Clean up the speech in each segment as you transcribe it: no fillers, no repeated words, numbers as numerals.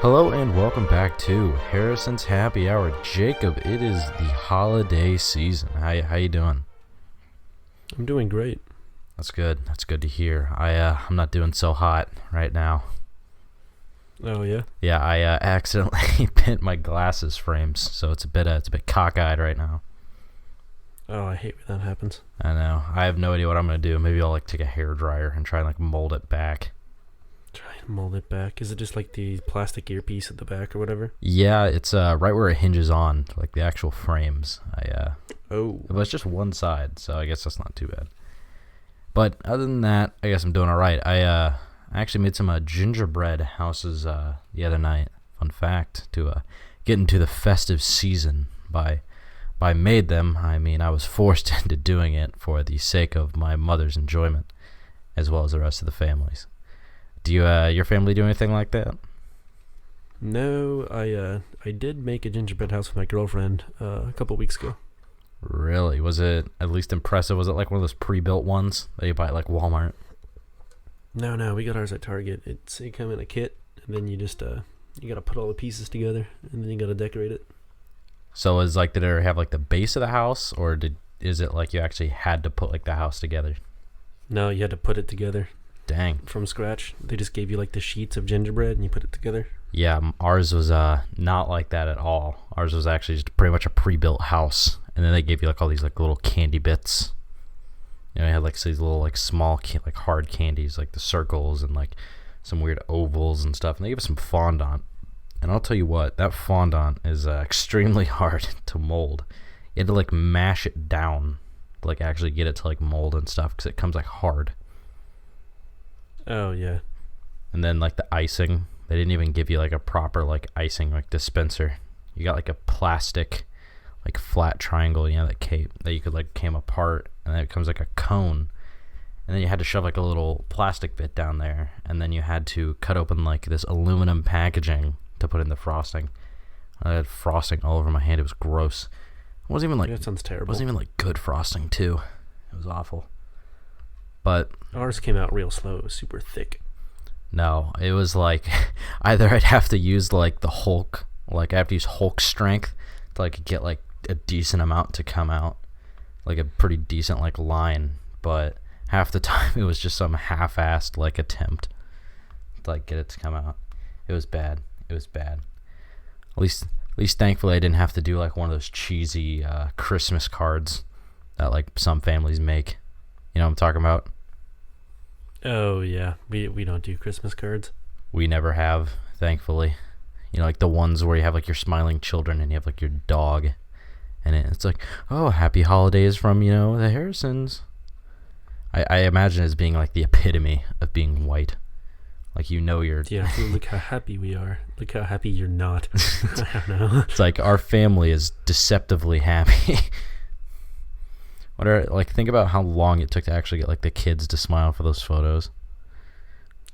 Hello and welcome back to Harrison's Happy Hour. Jacob, it is the holiday season. How you doing? I'm doing great. That's good. That's good to hear. I'm not doing so hot right now. Oh yeah? Yeah, I accidentally bent my glasses frames, so it's a bit cockeyed right now. Oh, I hate when that happens. I know. I have no idea what I'm gonna do. Maybe I'll take a hairdryer and try and mold it back. Try and mold it back. Is it just like the plastic earpiece at the back or whatever? Yeah, it's right where it hinges on, like the actual frames. Oh. But it's just one side, so I guess that's not too bad. But other than that, I guess I'm doing all right. I actually made some gingerbread houses the other night. Fun fact, to get into the festive season. By made them, I mean I was forced into doing it for the sake of my mother's enjoyment, as well as the rest of the families. Do your family do anything like that? No, I did make a gingerbread house with my girlfriend a couple weeks ago. Really? Was it at least impressive? Was it like one of those pre-built ones that you buy at like Walmart? No, we got ours at Target. It came in a kit, and then you just you gotta put all the pieces together, and then you gotta decorate it. So did it have like the base of the house, or is it like you actually had to put like the house together? No, you had to put it together. Dang. From scratch. They just gave you like the sheets of gingerbread, and you put it together. Yeah, ours was not like that at all. Ours was actually just pretty much a pre-built house, and then they gave you like all these like little candy bits. You know, you had like these little like small like hard candies, like the circles and like some weird ovals and stuff. And they gave us some fondant. And I'll tell you what, that fondant is extremely hard to mold. You had to like mash it down to like actually get it to like mold and stuff, because it comes like hard. Oh yeah. And then like the icing, they didn't even give you like a proper like icing like dispenser. You got like a plastic like flat triangle, you know, that you could like came apart, and then it comes like a cone, and then you had to shove like a little plastic bit down there, and then you had to cut open like this aluminum packaging to put in the frosting. I had frosting all over my hand. It was gross. It wasn't even like, that sounds terrible. It wasn't even like good frosting too. It was awful. But ours came out real slow. It was super thick. No, it was like either I'd have to use like the Hulk, like I have to use Hulk strength to like get like a decent amount to come out, like a pretty decent like line, but half the time it was just some half-assed like attempt to like get it to come out. It was bad. At least thankfully I didn't have to do like one of those cheesy Christmas cards that like some families make. You know what I'm talking about? Oh yeah, we don't do Christmas cards. We never have, thankfully. You know, like the ones where you have like your smiling children and you have like your dog, and it's like, oh, happy holidays from, you know, the Harrisons. I imagine it as being like the epitome of being white. Like, you know, you're... Yeah, look how happy we are. Look how happy you're not. I don't know. It's like our family is deceptively happy. Think about how long it took to actually get like the kids to smile for those photos.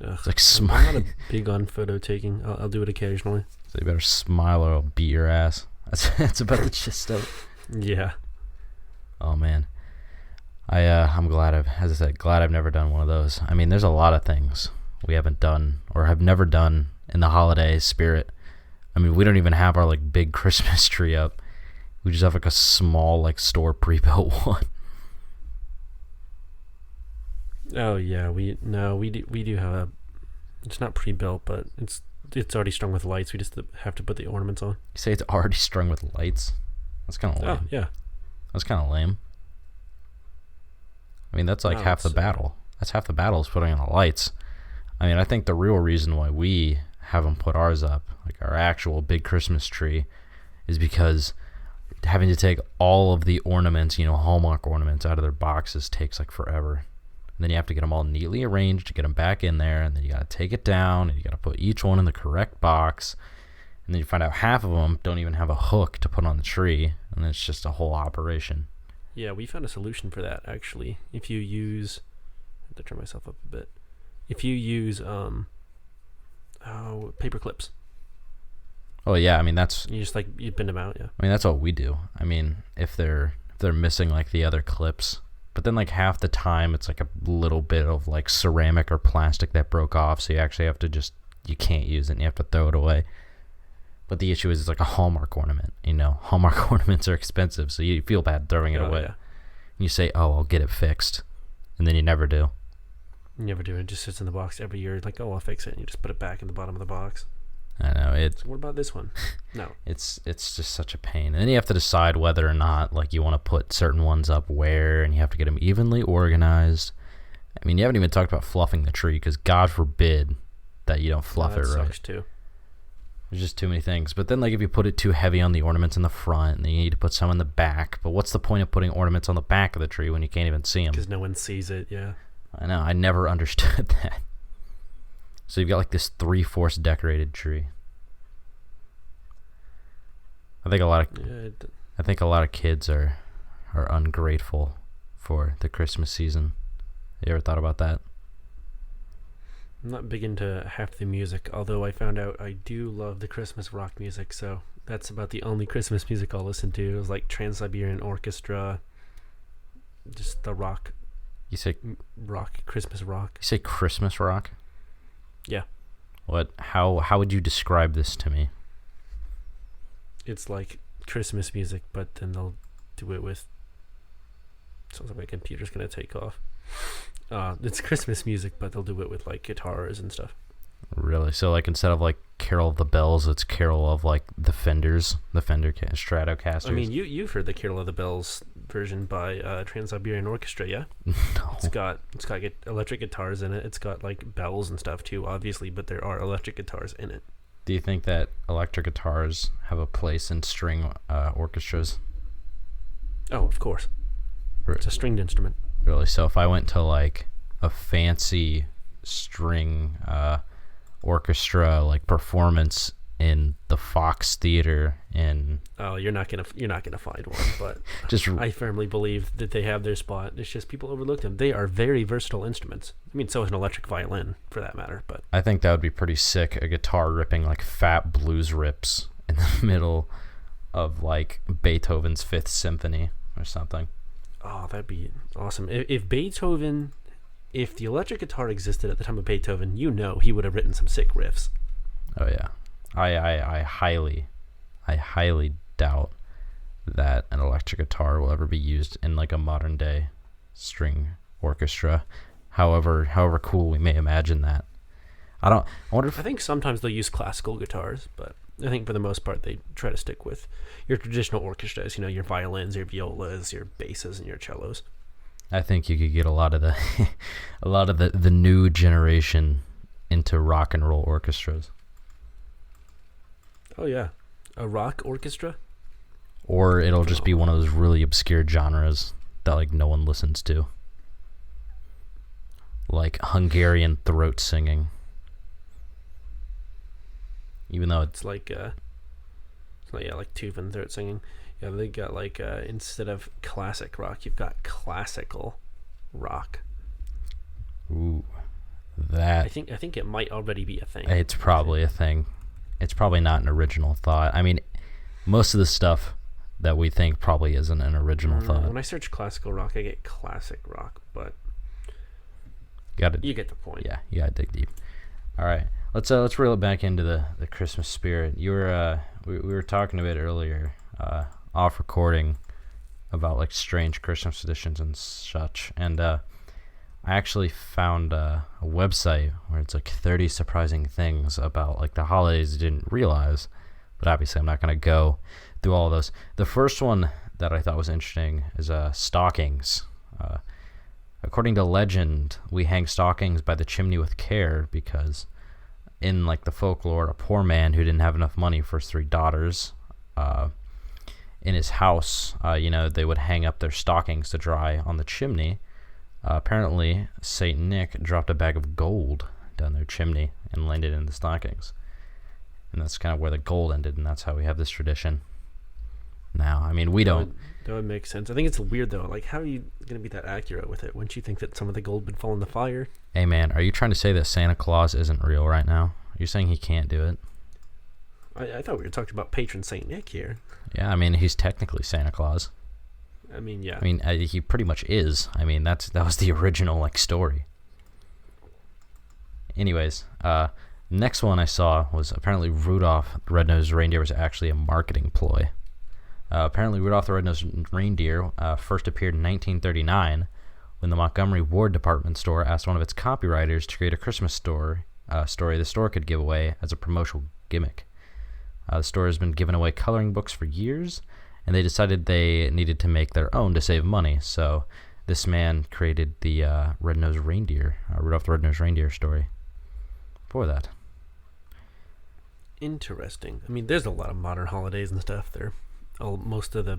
Ugh, it's like I'm not big on photo taking. I'll do it occasionally. So you better smile or I'll beat your ass. That's about the gist of it. Yeah. Oh man, I'm glad I've never done one of those. I mean, there's a lot of things we haven't done or have never done in the holiday spirit. I mean, we don't even have our like big Christmas tree up. We just have like a small like store pre-built one. Oh yeah, we do have a. It's not pre-built, but it's already strung with lights. We just have to put the ornaments on. You say it's already strung with lights? That's kind of lame. Oh yeah, that's kind of lame. I mean, that's like half the battle. That's half the battle is putting on the lights. I mean, I think the real reason why we haven't put ours up, like our actual big Christmas tree, is because having to take all of the ornaments, you know, Hallmark ornaments out of their boxes takes like forever. And then you have to get them all neatly arranged to get them back in there, and then you got to take it down, and you got to put each one in the correct box, and then you find out half of them don't even have a hook to put on the tree, and it's just a whole operation. Yeah, we found a solution for that, actually. If you use... I have to turn myself up a bit. If you use paper clips. Oh yeah, I mean that's... You just you bend them out, yeah. I mean that's what we do. I mean, if they're missing like the other clips, but then like half the time it's like a little bit of like ceramic or plastic that broke off, so you actually have to just you can't use it and you have to throw it away. But the issue is it's like a Hallmark ornament. Hallmark ornaments are expensive, so you feel bad throwing it away. Yeah. You say, "Oh, I'll get it fixed," and then you never do. You never do. It just sits in the box every year. Like, oh, I'll fix it, and you just put it back in the bottom of the box. I know. So what about this one? No. It's just such a pain. And then you have to decide whether or not you want to put certain ones up where, and you have to get them evenly organized. I mean, you haven't even talked about fluffing the tree, because God forbid that you don't fluff it right. That sucks too. There's just too many things. But then if you put it too heavy on the ornaments in the front, then you need to put some in the back. But what's the point of putting ornaments on the back of the tree when you can't even see them? Because no one sees it, yeah. I know. I never understood that. So you've got this 3/4 decorated tree. I think a lot of kids are ungrateful for the Christmas season. You ever thought about that? I'm not big into half the music, although I found out I do love the Christmas rock music, so that's about the only Christmas music I'll listen to. It was like Trans-Siberian Orchestra, just the rock. You say rock, Christmas rock. You say Christmas rock? Yeah. What? How would you describe this to me? It's like Christmas music, but then they'll do it with... Sounds like my computer's going to take off. It's Christmas music, but they'll do it with guitars and stuff. Really? So instead of Carol of the Bells, it's Carol of the Fenders, the Fender Stratocasters. I mean, you've heard the Carol of the Bells version by Trans-Siberian Orchestra, yeah? No. It's got electric guitars in it. It's got bells and stuff too, obviously, but there are electric guitars in it. Do you think that electric guitars have a place in string orchestras? Oh, of course. It's a stringed instrument. Really? So if I went to a fancy string orchestra performance in the Fox Theater in... Oh, you're not gonna find one, but just I firmly believe that they have their spot. It's just people overlook them. They are very versatile instruments. I mean, so is an electric violin, for that matter. But I think that would be pretty sick. A guitar ripping fat blues rips in the middle of Beethoven's Fifth Symphony or something. Oh, that'd be awesome. If the electric guitar existed at the time of Beethoven, he would have written some sick riffs. Oh yeah, I highly doubt that an electric guitar will ever be used in a modern day string orchestra. However cool we may imagine that. I think sometimes they'll use classical guitars, but I think for the most part they try to stick with your traditional orchestras, your violins, your violas, your basses, and your cellos. I think you could get a lot of the new generation into rock and roll orchestras. Oh yeah, a rock orchestra? Or it'll just be one of those really obscure genres that no one listens to. Like Hungarian throat singing. Even though it's like Tuvan throat singing. Yeah, they got instead of classic rock, you've got classical rock. Ooh, that. I think it might already be a thing. It's probably a thing. It's probably not an original thought. I mean, most of the stuff that we think probably isn't an original thought. When I search classical rock, I get classic rock, but you get the point. Yeah, you gotta dig deep. All right, let's reel it back into the Christmas spirit. You were we were talking a bit earlier, off recording, about strange Christmas traditions and such, and I actually found a website where it's 30 surprising things about the holidays you didn't realize, but obviously I'm not gonna go through all of those. The first one that I thought was interesting is stockings. According to legend, we hang stockings by the chimney with care because in the folklore, a poor man who didn't have enough money for his 3 daughters, in his house, they would hang up their stockings to dry on the chimney. Apparently, Saint Nick dropped a bag of gold down their chimney and landed in the stockings. And that's kind of where the gold ended, and that's how we have this tradition. Now, I mean, we don't... That would make sense. I think it's weird, though. How are you going to be that accurate with it? Wouldn't you think that some of the gold would fall in the fire? Hey, man, are you trying to say that Santa Claus isn't real right now? Are you saying he can't do it? I thought we were talking about patron Saint Nick here. Yeah, I mean, he's technically Santa Claus. I mean, yeah. I mean, he pretty much is. I mean, that was the original, story. Anyways, Next one I saw was apparently Rudolph the Red-Nosed Reindeer was actually a marketing ploy. Apparently, Rudolph the Red-Nosed Reindeer first appeared in 1939 when the Montgomery Ward department store asked one of its copywriters to create a Christmas story the store could give away as a promotional gimmick. The store has been giving away coloring books for years, and they decided they needed to make their own to save money. So this man created the Red-Nosed Reindeer, Rudolph the Red-Nosed Reindeer story for that. Interesting. I mean, there's a lot of modern holidays and stuff there. Most of the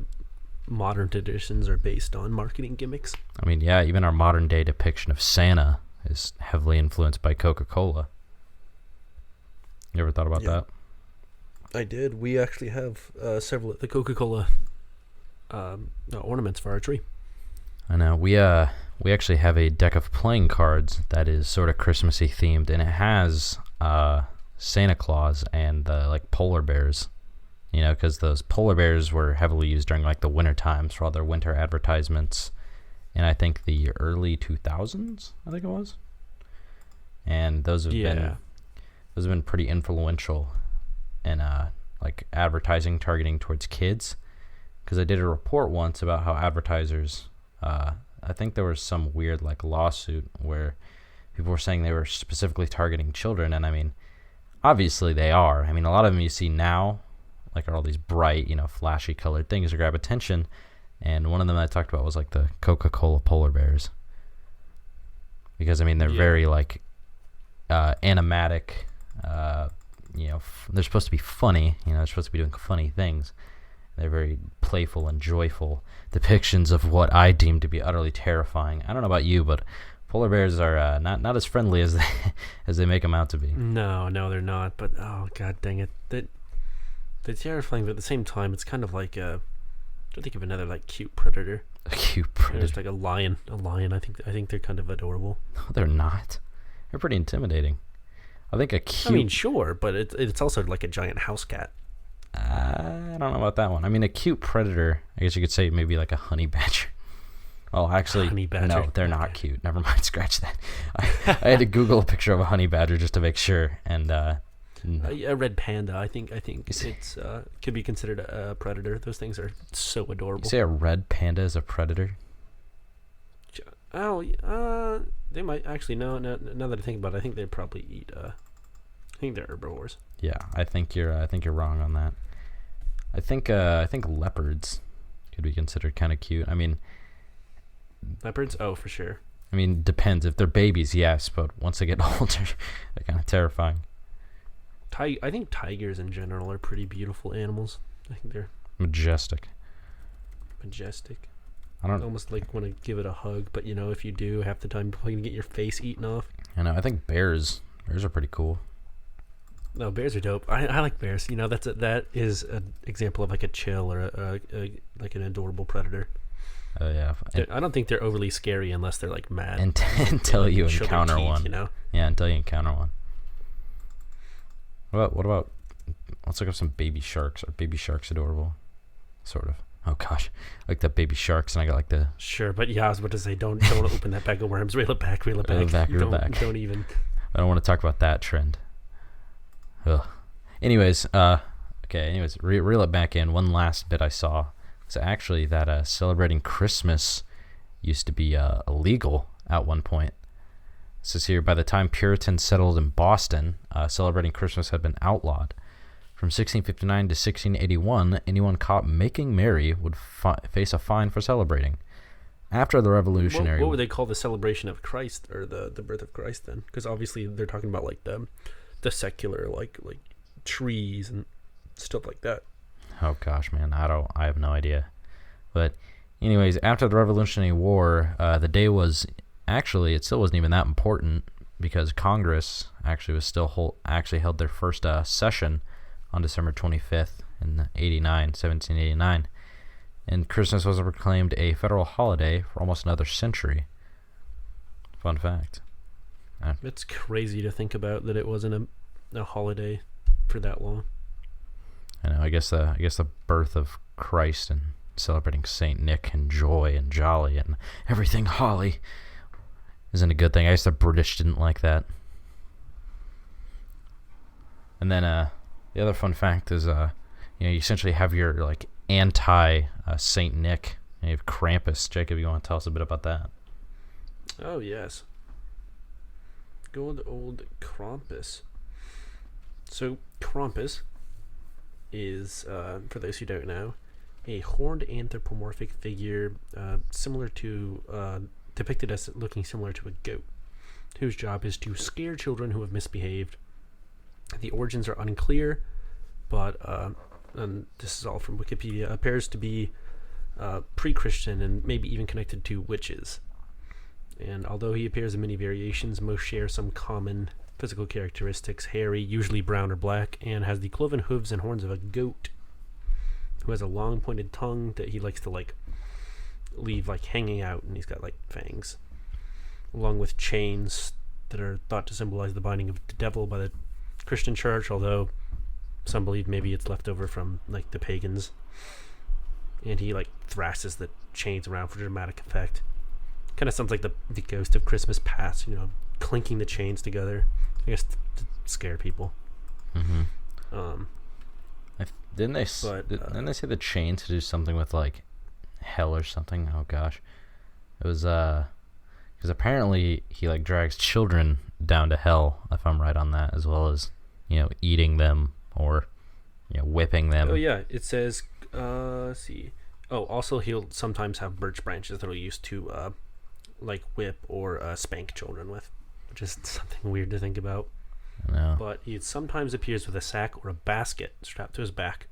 modern traditions are based on marketing gimmicks. I mean, yeah, even our modern day depiction of Santa is heavily influenced by Coca-Cola. You ever thought about that? I did. We actually have several of the Coca-Cola ornaments for our tree. I know. We actually have a deck of playing cards that is sort of Christmassy themed, and it has Santa Claus and the polar bears. You know, because those polar bears were heavily used during the winter times for all their winter advertisements, and I think the early 2000s, I think it was. And those have been pretty influential in advertising targeting towards kids. Because I did a report once about how advertisers, I think there was some weird lawsuit where people were saying they were specifically targeting children, and I mean, obviously they are. I mean, a lot of them you see now are all these bright, flashy colored things to grab attention. And one of them I talked about was the Coca-Cola polar bears. Because, I mean, they're very animatic. They're supposed to be funny. They're supposed to be doing funny things. They're very playful and joyful depictions of what I deem to be utterly terrifying. I don't know about you, but polar bears are not as friendly as they make them out to be. No, they're not. But, oh, god dang it. They're terrifying, but at the same time, it's kind of like don't think of another cute predator. A cute predator. There's a lion. I think they're kind of adorable. No, they're not. They're pretty intimidating. I think a cute. I mean, sure, but it's also like a giant house cat. I don't know about that one. I mean, a cute predator. I guess you could say maybe a honey badger. Oh, actually, honey badger. No, they're not cute. Never mind. Scratch that. I had to Google a picture of a honey badger just to make sure, and. No. A red panda, I think it's could be considered a predator. Those things are so adorable. You say a red panda is a predator? Oh, they might actually. No. Now that I think about it, I think they probably eat. I think they're herbivores. Yeah, I think you're wrong on that. I think leopards could be considered kind of cute. I mean, leopards. Oh, for sure. I mean, depends. If they're babies, yes, but once they get older, they're kind of terrifying. I think tigers in general are pretty beautiful animals. I think they're majestic. I don't almost want to give it a hug, but if you do, half the time you're probably gonna get your face eaten off. I know. I think bears are pretty cool. No, bears are dope. I like bears. That is an example of a chill or an adorable predator. Oh yeah. I don't think they're overly scary unless they're mad. Until you encounter one. Yeah, until you encounter one. What about let's look up some baby sharks. Are baby sharks adorable? Sort of. Oh gosh, the baby sharks, and I got the. Sure, but I was about to say, don't open that bag of worms. Reel it back. Reel it back. Don't even. I don't want to talk about that trend. Ugh. Anyways, reel it back in. One last bit I saw was actually that celebrating Christmas used to be illegal at one point. It says here, by the time Puritans settled in Boston, celebrating Christmas had been outlawed. From 1659 to 1681, anyone caught making merry would face a fine for celebrating. After the Revolutionary... What would they call the celebration of Christ, or the birth of Christ then? Because obviously they're talking about the secular, like trees and stuff like that. Oh gosh, man, I have no idea. But anyways, after the Revolutionary War, the day was... Actually, it still wasn't even that important because Congress actually held their first session on December 25th in 1789, and Christmas was proclaimed a federal holiday for almost another century. Fun fact. It's crazy to think about that it wasn't a holiday for that long. I know. I guess the birth of Christ and celebrating Saint Nick and joy and jolly and everything holly isn't a good thing. I guess the British didn't like that. And then the other fun fact is you essentially have your like anti Saint Nick. You have Krampus. Jacob, you want to tell us a bit about that? Oh yes, good old Krampus. So Krampus is, for those who don't know, a horned anthropomorphic figure depicted as looking similar to a goat, whose job is to scare children who have misbehaved. The origins are unclear, but and this is all from Wikipedia, appears to be pre-Christian and maybe even connected to witches. And although he appears in many variations, most share some common physical characteristics: hairy, usually brown or black, and has the cloven hooves and horns of a goat, who has a long pointed tongue that he likes to leave hanging out, and he's got fangs, along with chains that are thought to symbolize the binding of the devil by the Christian church, although some believe maybe it's left over from the pagans. And he thrashes the chains around for dramatic effect. Kind of sounds like the ghost of Christmas past, clinking the chains together, I guess, to scare people. Mm-hmm. Didn't they say the chain to do something with hell or something? Oh gosh, it was because apparently he drags children down to hell, if I'm right on that, as well as eating them or whipping them. Oh yeah, it says let's see. Oh, also he'll sometimes have birch branches that he'll use to whip or spank children with, which is something weird to think about. No. But he sometimes appears with a sack or a basket strapped to his back,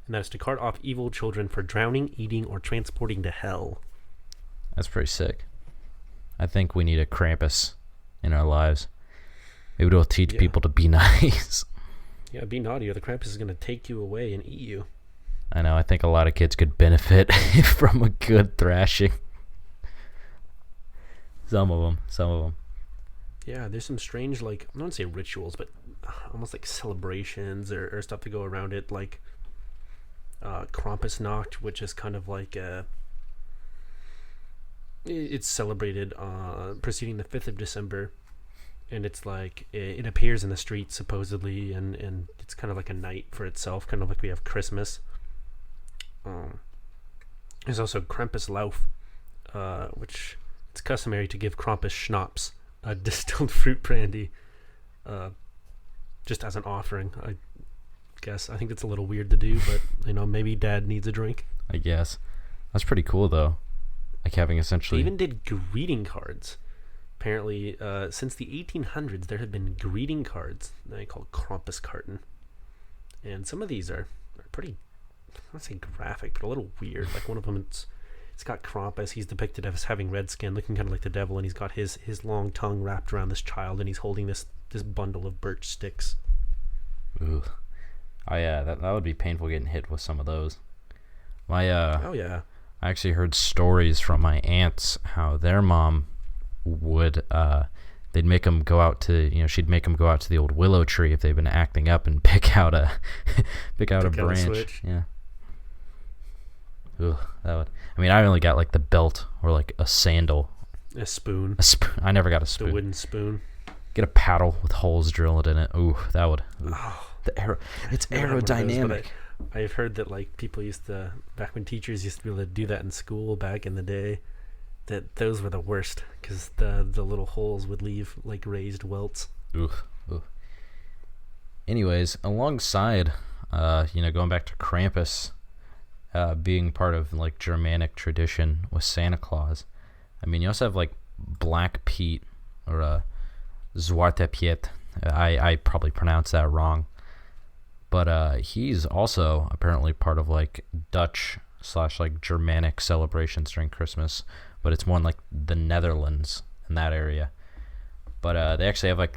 and that is to cart off evil children for drowning, eating, or transporting to hell. That's pretty sick. I think we need a Krampus in our lives. Maybe it'll teach people to be nice. Yeah, be naughty, or the Krampus is going to take you away and eat you. I know. I think a lot of kids could benefit from a good thrashing. Some of them. Yeah, there's some strange, I don't want to say rituals, but almost celebrations or stuff to go around it, Krampusnacht, which is kind of it's celebrated preceding the 5th of December, and it's it appears in the streets supposedly, and it's kind of like a night for itself, kind of like we have Christmas. There's also Krampuslauf, which it's customary to give Krampus schnapps, a distilled fruit brandy, just as an offering. I guess I think that's a little weird to do, but maybe Dad needs a drink. I guess that's pretty cool though. Having essentially. They even did greeting cards. Apparently, since the 1800s, there have been greeting cards that I call Krampuskarten, and some of these are pretty, I don't want to say graphic, but a little weird. One of them, it's got Krampus. He's depicted as having red skin, looking kind of like the devil, and he's got his long tongue wrapped around this child, and he's holding this bundle of birch sticks. Ooh. Oh yeah, that would be painful getting hit with some of those. Oh yeah. I actually heard stories from my aunts how their mom would they'd make them go out to she'd make them go out to the old willow tree if they've been acting up and pick out a branch. Yeah. Ooh, that would. I mean, I only got the belt or a sandal. A spoon. I never got a spoon. The wooden spoon. Get a paddle with holes drilled in it. Ooh, that would. Ooh. Oh, it's aerodynamic. I've heard that people used to, back when teachers used to be able to do that in school back in the day, that those were the worst because the little holes would leave raised welts. Oof. Anyways, alongside going back to Krampus being part of Germanic tradition with Santa Claus, I mean, you also have Black Pete or Zwarte Piete. I probably pronounced that wrong. But he's also apparently part of Dutch / Germanic celebrations during Christmas, but it's more in the Netherlands in that area. But they actually have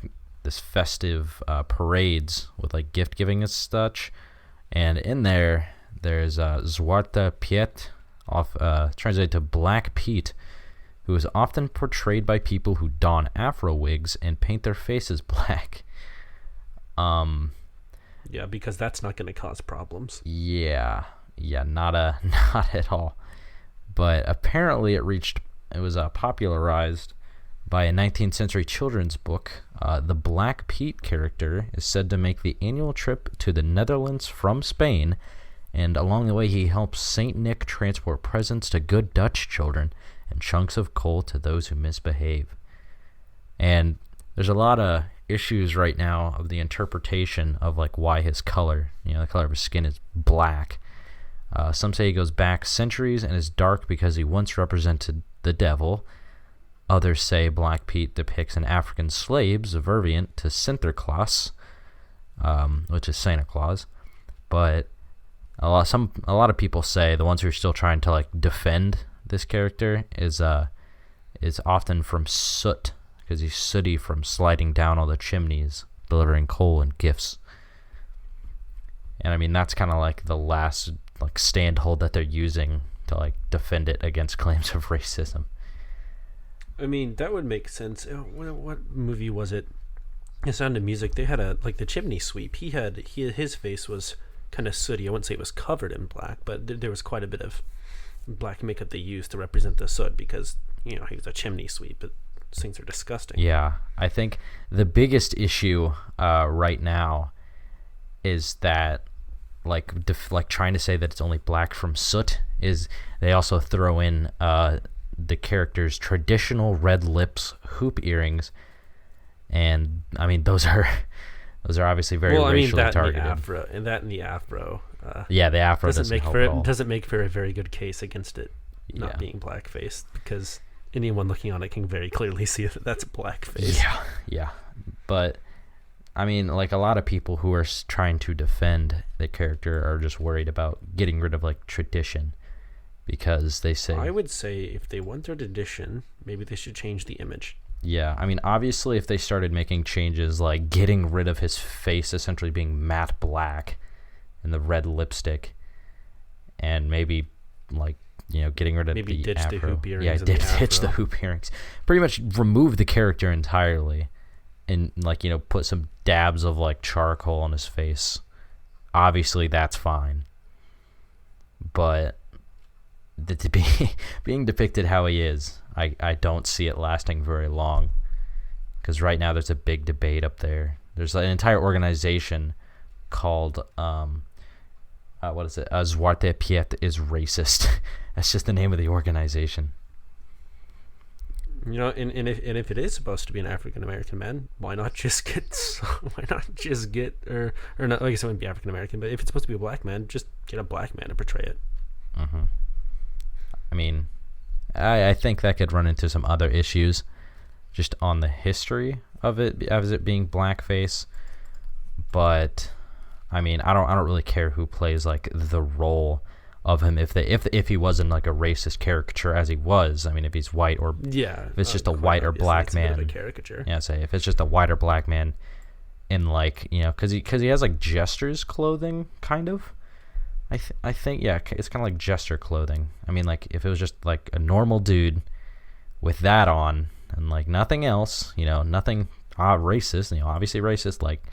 this festive parades with gift giving and such, and in there's Zwarte Piet, translated to Black Pete, who is often portrayed by people who don afro wigs and paint their faces black. Yeah, because that's not going to cause problems. Yeah, not at all. But apparently it was popularized by a 19th century children's book. The Black Pete character is said to make the annual trip to the Netherlands from Spain, and along the way he helps Saint Nick transport presents to good Dutch children and chunks of coal to those who misbehave. And there's a lot of issues right now of the interpretation of like why his color, the color of his skin is black. Some say he goes back centuries and is dark because he once represented the devil. Others say Black Pete depicts an African slave, subservient to Sinterklaas, which is Santa Claus. But a lot of people say, the ones who are still trying to like defend this character, is often from soot, because he's sooty from sliding down all the chimneys, delivering coal and gifts. And I mean, that's kind of like the last like standhold that they're using to like defend it against claims of racism. I mean, that would make sense. What movie was it? The Sound of Music. They had the chimney sweep. His face was kind of sooty. I wouldn't say it was covered in black, but there was quite a bit of black makeup they used to represent the soot because he was a chimney sweep. But those things are disgusting. Yeah, I think the biggest issue right now is that like trying to say that it's only black from soot is they also throw in the character's traditional red lips, hoop earrings, and I mean those are obviously very racially targeted. And the afro. Yeah, the afro doesn't make for a very good case against it not being blackface, because anyone looking on it can very clearly see that that's blackface. Yeah. But I mean, like a lot of people who are trying to defend the character are just worried about getting rid of like tradition, because they say, I would say if they want their tradition, maybe they should change the image. Yeah, I mean, obviously if they started making changes like getting rid of his face essentially being matte black and the red lipstick, and maybe like getting rid of maybe the ditch afro. The hoop earrings. Yeah, ditch the hoop earrings. Pretty much remove the character entirely, and like put some dabs of like charcoal on his face. Obviously that's fine, but being depicted how he is, I don't see it lasting very long, because right now there's a big debate up there. There's an entire organization called Zwarte Piete is racist. That's just the name of the organization. And if it is supposed to be an African American man, why not just get or not? I guess it wouldn't be African American, but if it's supposed to be a black man, just get a black man to portray it. Mm-hmm. I mean, I think that could run into some other issues, just on the history of it as it being blackface. But I mean, I don't really care who plays like the role of him if he wasn't like a racist caricature as he was. I mean, if he's white or if it's just a white or black man, a bit of a caricature. Yeah, say if it's just a white or black man in like because he has like jester's clothing kind of. I think it's kind of like jester clothing. I mean, like if it was just like a normal dude with that on and like nothing else, nothing racist, obviously racist, like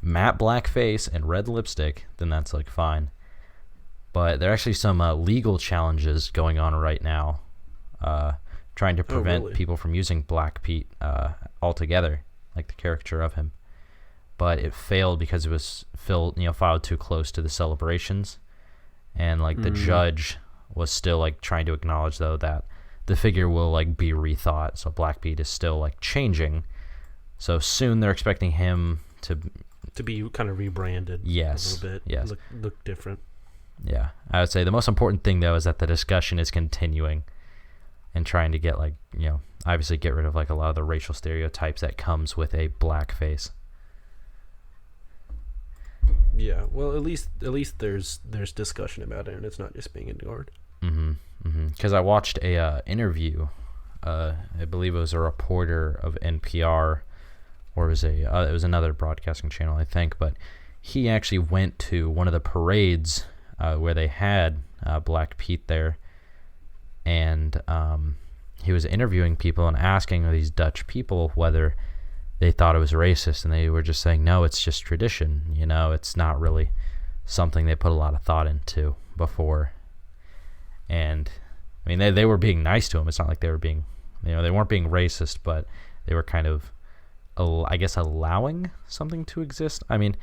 matte black face and red lipstick, then that's like fine. But there are actually some legal challenges going on right now, trying to prevent people from using Black Pete altogether, like the caricature of him. But it failed because it was filed too close to the celebrations, and like the judge was still like trying to acknowledge though that the figure will like be rethought. So Black Pete is still like changing. So soon they're expecting him to be kind of rebranded. Yes, a little bit. Yes, look different. Yeah, I would say the most important thing though is that the discussion is continuing, and trying to get like obviously get rid of like a lot of the racial stereotypes that comes with a black face. Yeah, well, at least there's discussion about it, and it's not just being ignored. Because I watched a interview, I believe it was a reporter of NPR, or it was another broadcasting channel, I think, but he actually went to one of the parades where they had Black Pete there, and he was interviewing people and asking these Dutch people whether they thought it was racist, and they were just saying, no, it's just tradition. It's not really something they put a lot of thought into before. And I mean, they were being nice to him. It's not like they were being They weren't being racist, but they were kind of, I guess, allowing something to exist. I mean,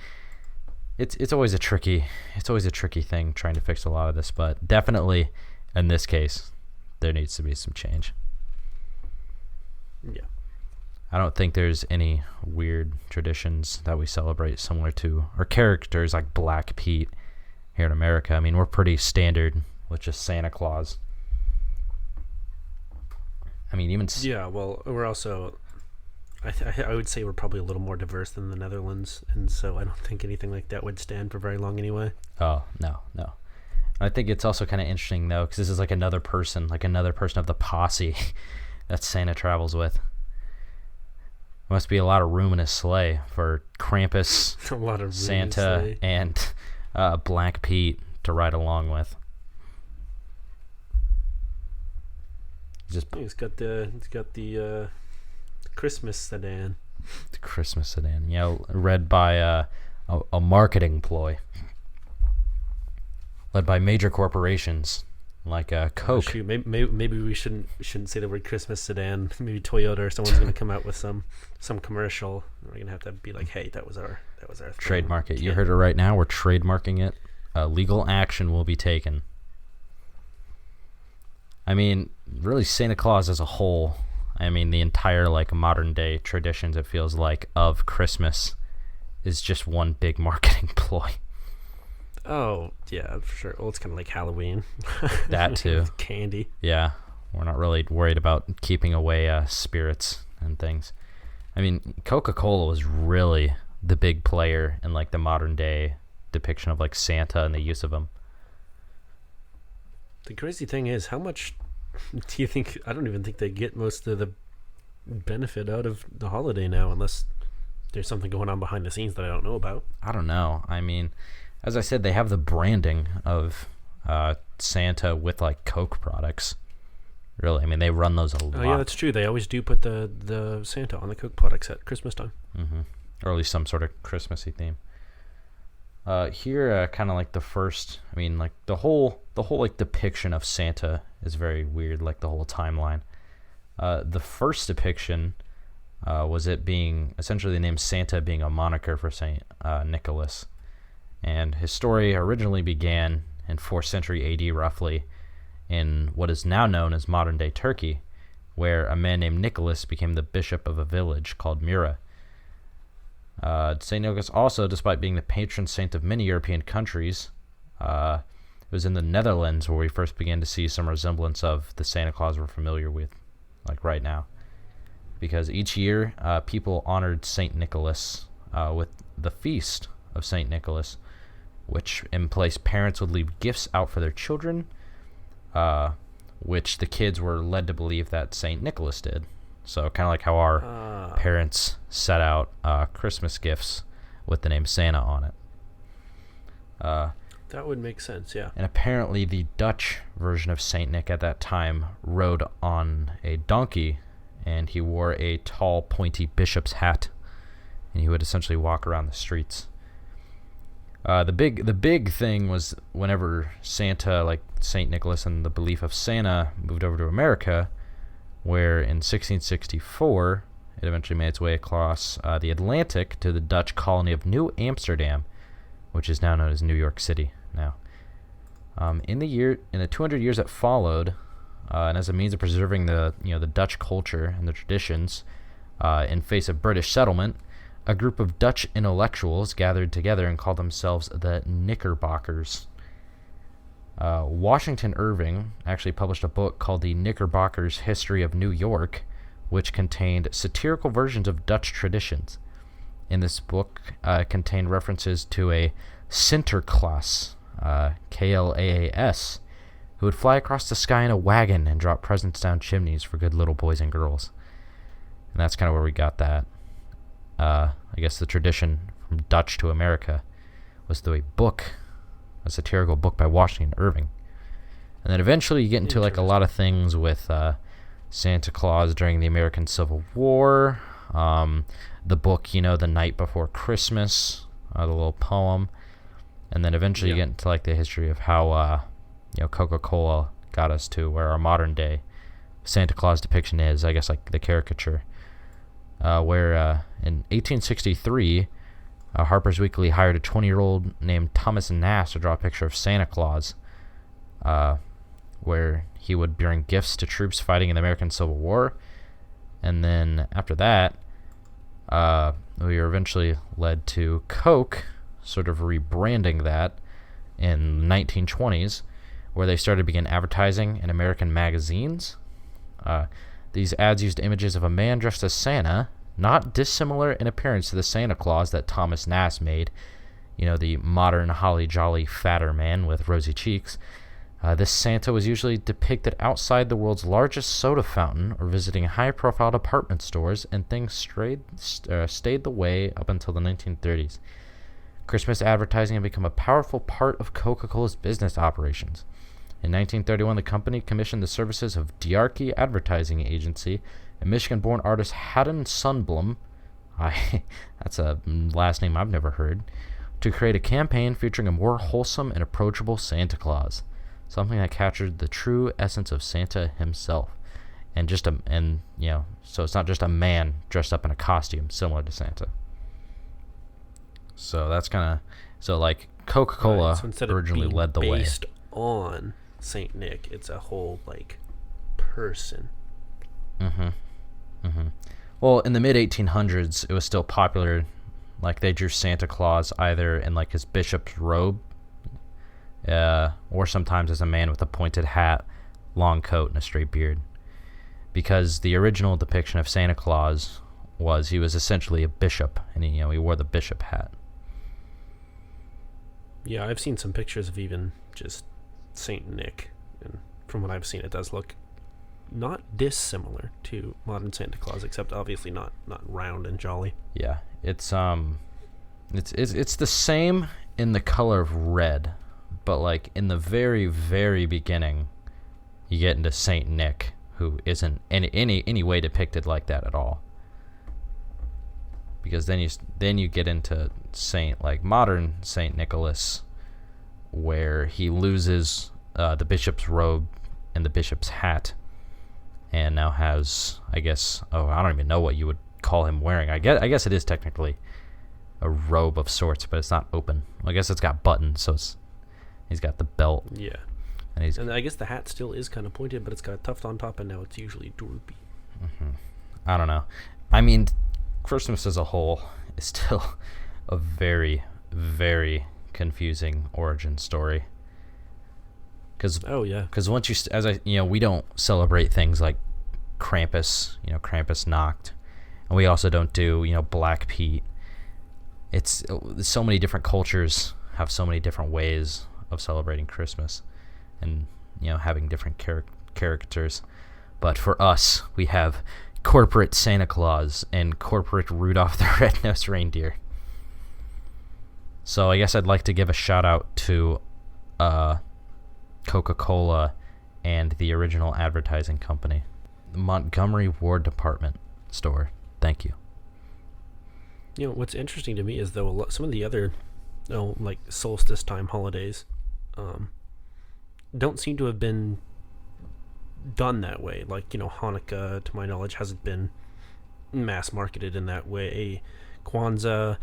it's always a tricky thing trying to fix a lot of this, but definitely in this case, there needs to be some change. Yeah. I don't think there's any weird traditions that we celebrate similar to our characters like Black Pete here in America. I mean, we're pretty standard with just Santa Claus. I mean, even... Yeah, well, we're also... I would say we're probably a little more diverse than the Netherlands, and so I don't think anything like that would stand for very long anyway. Oh, no. I think it's also kind of interesting, though, because this is like another person of the Posse that Santa travels with. There must be a lot of room in his sleigh for Krampus, A lot of Santa, and Black Pete to ride along with. He's got the Christmas sedan. The Christmas sedan, yeah, read by a marketing ploy, led by major corporations like Coke. Shoot, maybe we shouldn't say the word Christmas sedan. Maybe Toyota or someone's going to come out with some commercial. We're going to have to be like, hey, that was our trademark it. You heard it right now. We're trademarking it. Legal action will be taken. I mean, really, Santa Claus as a whole. I mean, the entire like modern day traditions, it feels like, of Christmas is just one big marketing ploy. Oh, yeah, for sure. Well, it's kind of like Halloween. That too. Candy. Yeah, we're not really worried about keeping away spirits and things. I mean, Coca-Cola was really the big player in like the modern day depiction of like Santa and the use of him. The crazy thing is, how much do you think... I don't even think they get most of the benefit out of the holiday now, unless there's something going on behind the scenes that I don't know about. I don't know. I mean, as I said, they have the branding of Santa with like Coke products. Really, I mean, they run those a lot. Oh yeah, that's true. They always do put the Santa on the Coke products at Christmas time. Mm-hmm. Or at least some sort of Christmassy theme. Here, kind of like the first, I mean, like the whole like depiction of Santa is very weird, like the whole timeline. The first depiction was it being essentially the name Santa being a moniker for Saint Nicholas, and his story originally began in 4th century AD, roughly, in what is now known as modern day Turkey, where a man named Nicholas became the bishop of a village called Mura. St. Nicholas also, despite being the patron saint of many European countries, it was in the Netherlands where we first began to see some resemblance of the Santa Claus we're familiar with, like right now. Because each year, people honored St. Nicholas with the feast of St. Nicholas, which in place parents would leave gifts out for their children, which the kids were led to believe that St. Nicholas did. So kind of like how our parents set out Christmas gifts with the name Santa on it. That would make sense, yeah. And apparently the Dutch version of Saint Nick at that time rode on a donkey, and he wore a tall, pointy bishop's hat, and he would essentially walk around the streets. The big thing was whenever Santa, like Saint Nicholas and the belief of Santa, moved over to America, where in 1664 it eventually made its way across the Atlantic to the Dutch colony of New Amsterdam, which is now known as New York City now. In the 200 years that followed, and as a means of preserving the Dutch culture and the traditions, in face of British settlement, a group of Dutch intellectuals gathered together and called themselves the Knickerbockers. Washington Irving actually published a book called The Knickerbockers' History of New York, which contained satirical versions of Dutch traditions. In this book, contained references to a Sinterklaas, Klaas, who would fly across the sky in a wagon and drop presents down chimneys for good little boys and girls. And that's kind of where we got that. I guess the tradition from Dutch to America was through a satirical book by Washington Irving. And then eventually you get into like a lot of things with Santa Claus during the American Civil War, the book, The Night Before Christmas, the little poem, and then eventually you get into like the history of how Coca-Cola got us to where our modern day Santa Claus depiction is, I guess, like the caricature. Where in 1863, Harper's Weekly hired a 20-year-old named Thomas Nast to draw a picture of Santa Claus, where he would bring gifts to troops fighting in the American Civil War. And then after that, we were eventually led to Coke sort of rebranding that in the 1920s, where they started to begin advertising in American magazines. These ads used images of a man dressed as Santa, not dissimilar in appearance to the Santa Claus that Thomas Nast made, the modern holly jolly fatter man with rosy cheeks. This Santa was usually depicted outside the world's largest soda fountain or visiting high-profile department stores, and things stayed the way up until the 1930s. Christmas advertising had become a powerful part of Coca-Cola's business operations. In 1931, the company commissioned the services of Diarchy Advertising Agency and Michigan-born artist Haddon Sundblom, that's a last name I've never heard, to create a campaign featuring a more wholesome and approachable Santa Claus, something that captured the true essence of Santa himself, so it's not just a man dressed up in a costume similar to Santa. So that's like Coca-Cola originally led the way. Based on Saint Nick, it's a whole person. Well, in the mid 1800s, it was still popular. Like, they drew Santa Claus either in like his bishop's robe, or sometimes as a man with a pointed hat, long coat, and a straight beard. Because the original depiction of Santa Claus he was essentially a bishop, and he wore the bishop hat. Yeah, I've seen some pictures of even just Saint Nick, and from what I've seen, it does look not dissimilar to modern Santa Claus, except obviously not round and jolly. Yeah, it's the same in the color of red, but like in the very, very beginning, you get into Saint Nick, who isn't any way depicted like that at all. Because then you get into modern Saint Nicholas, where he loses the bishop's robe and the bishop's hat, and now has, I guess, I don't even know what you would call him wearing. I guess it is technically a robe of sorts, but it's not open. I guess it's got buttons, so he's got the belt. Yeah, and I guess the hat still is kind of pointed, but it's got a tuft on top, and now it's usually droopy. I don't know. I mean, Christmas as a whole is still a very, very confusing origin story. Because once we don't celebrate things like Krampus, Krampusnacht, and we also don't do, Black Pete. It's so many different cultures have so many different ways of celebrating Christmas, and having different characters. But for us, we have corporate Santa Claus and corporate Rudolph the Red-Nosed Reindeer. So I guess I'd like to give a shout out to Coca-Cola and the original advertising company, the Montgomery Ward Department store. Thank you. What's interesting to me is, though, some of the other like solstice time holidays don't seem to have been done that way. Like, Hanukkah, to my knowledge, hasn't been mass marketed in that way. Kwanzaa,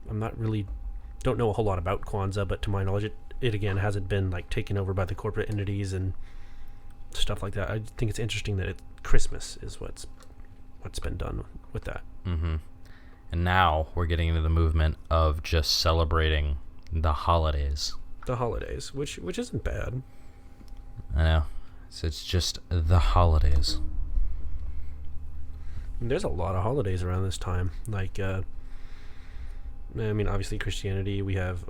don't know a whole lot about Kwanzaa, but to my knowledge, it again hasn't been taken over by the corporate entities and stuff like that. I think it's interesting that Christmas is what's been done with that. Mm-hmm. And now we're getting into the movement of just celebrating the holidays. The holidays, which isn't bad. I know. So it's just the holidays. There's a lot of holidays around this time. Obviously Christianity, we have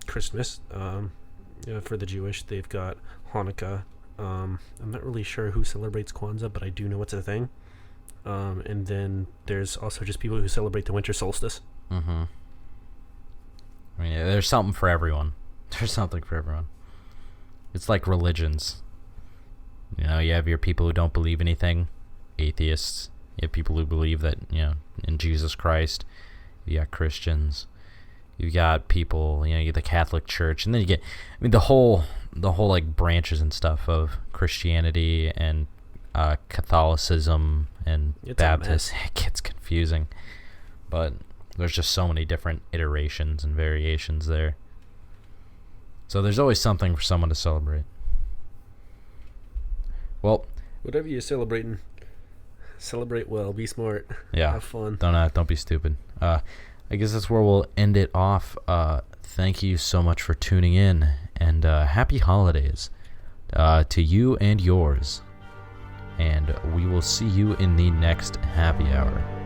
Christmas. For the Jewish, they've got Hanukkah. I'm not really sure who celebrates Kwanzaa, but I do know it's a thing. And then there's also just people who celebrate the winter solstice. Mm-hmm. There's something for everyone. There's something for everyone. It's like religions. You have your people who don't believe anything, atheists. You have people who believe that, in Jesus Christ. You got Christians. You got people, you get the Catholic Church, and then you get, the whole branches and stuff of Christianity and Catholicism and It's a Baptist. mess. It gets confusing. But there's just so many different iterations and variations there. So there's always something for someone to celebrate. Well, Whatever you're celebrating, celebrate well. Be smart. yeah. Have fun. Don't be stupid. I guess that's where we'll end it off. Thank you so much for tuning in, and happy holidays to you and yours. And we will see you in the next happy hour.